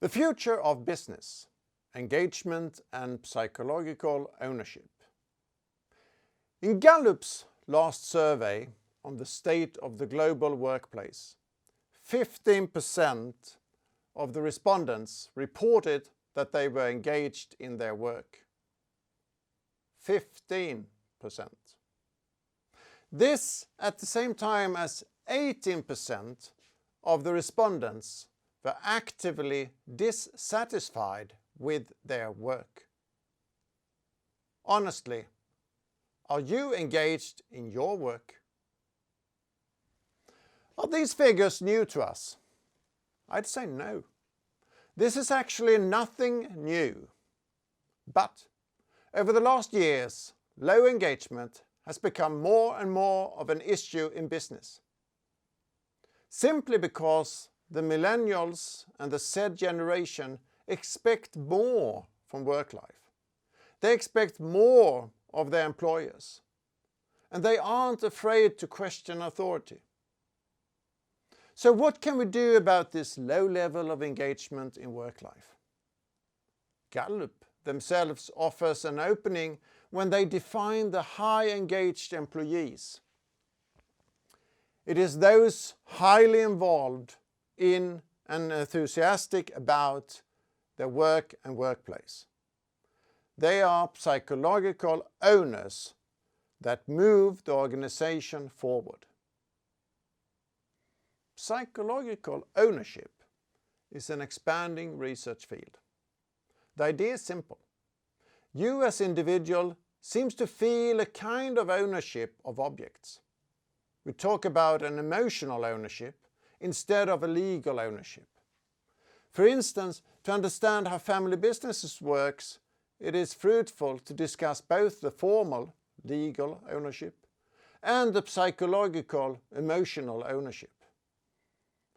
The future of business, engagement and psychological ownership. In Gallup's last survey on the state of the global workplace, 15% of the respondents reported that they were engaged in their work. 15%. This at the same time as 18% of the respondents were actively dissatisfied with their work. Honestly, are you engaged in your work? Are these figures new to us? I'd say no. This is actually nothing new. But over the last years, low engagement has become more and more of an issue in business. Simply because the millennials and the Z generation expect more from work life. They expect more of their employers. And they aren't afraid to question authority. So what can we do about this low level of engagement in work life? Gallup themselves offers an opening when they define the high engaged employees. It is those highly involved in and enthusiastic about their work and workplace. They are psychological owners that move the organization forward. Psychological ownership is an expanding research field. The idea is simple. You as individual seems to feel a kind of ownership of objects. We talk about an emotional ownership instead of a legal ownership. For instance, to understand how family businesses works, it is fruitful to discuss both the formal, legal ownership and the psychological, emotional ownership.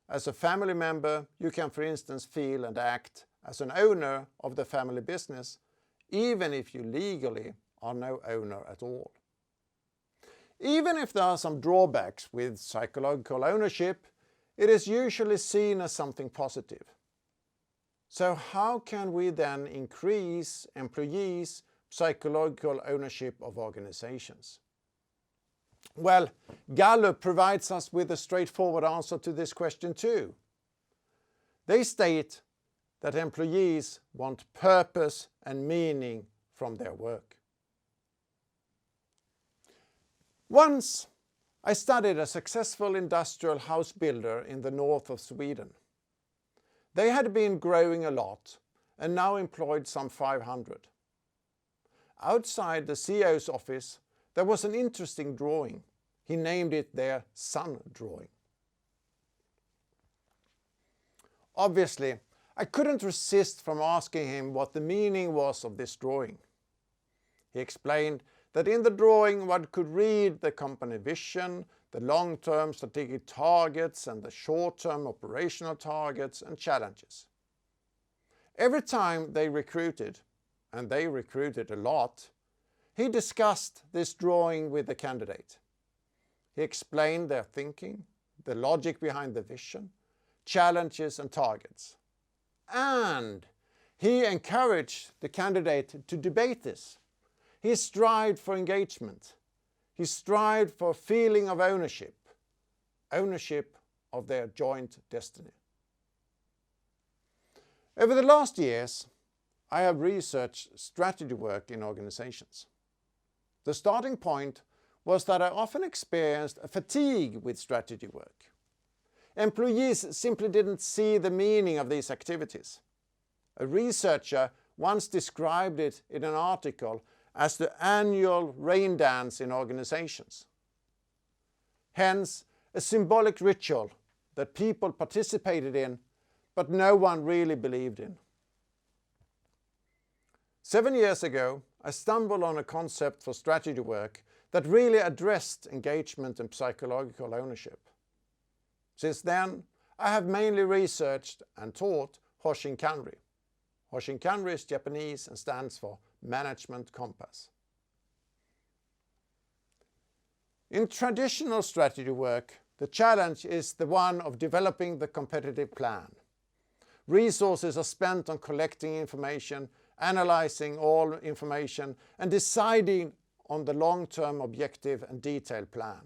As a family member, you can, for instance, feel and act as an owner of the family business, even if you legally are no owner at all. Even if there are some drawbacks with psychological ownership, it is usually seen as something positive. So how can we then increase employees' psychological ownership of organizations? Well, Gallup provides us with a straightforward answer to this question too. They state that employees want purpose and meaning from their work. Once I studied a successful industrial house builder in the north of Sweden. They had been growing a lot and now employed some 500. Outside the CEO's office there was an interesting drawing. He named it their sun drawing. Obviously, I couldn't resist from asking him what the meaning was of this drawing. He explained that in the drawing one could read the company vision, the long-term strategic targets and the short-term operational targets and challenges. Every time they recruited, and they recruited a lot, he discussed this drawing with the candidate. He explained their thinking, the logic behind the vision, challenges and targets. And he encouraged the candidate to debate this. He strived for engagement. He strived for a feeling of ownership of their joint destiny. Over the last years, I have researched strategy work in organizations. The starting point was that I often experienced a fatigue with strategy work. Employees simply didn't see the meaning of these activities. A researcher once described it in an article as the annual rain dance in organizations. Hence, a symbolic ritual that people participated in, but no one really believed in. 7 years ago, I stumbled on a concept for strategy work that really addressed engagement and psychological ownership. Since then, I have mainly researched and taught Hoshin Kanri. Hoshin Kanri is Japanese and stands for Management Compass. In traditional strategy work, the challenge is the one of developing the competitive plan. Resources are spent on collecting information, analyzing all information, and deciding on the long-term objective and detailed plan.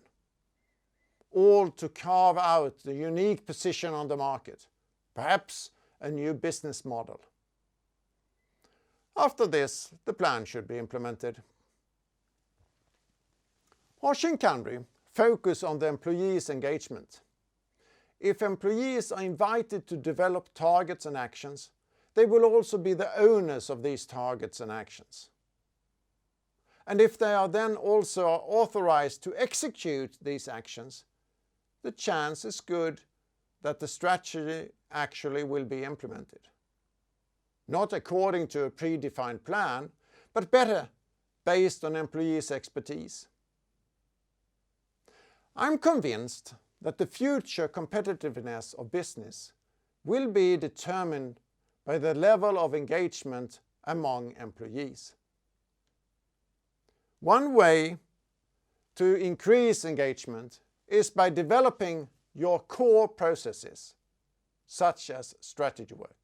All to carve out the unique position on the market, perhaps a new business model. After this, the plan should be implemented. Hoshin Kanri focus on the employees' engagement. If employees are invited to develop targets and actions, they will also be the owners of these targets and actions. And if they are then also authorized to execute these actions, the chance is good that the strategy actually will be implemented. Not according to a predefined plan, but better based on employees' expertise. I'm convinced that the future competitiveness of business will be determined by the level of engagement among employees. One way to increase engagement is by developing your core processes, such as strategy work.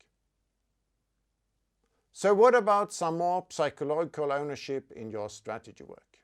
So what about some more psychological ownership in your strategy work?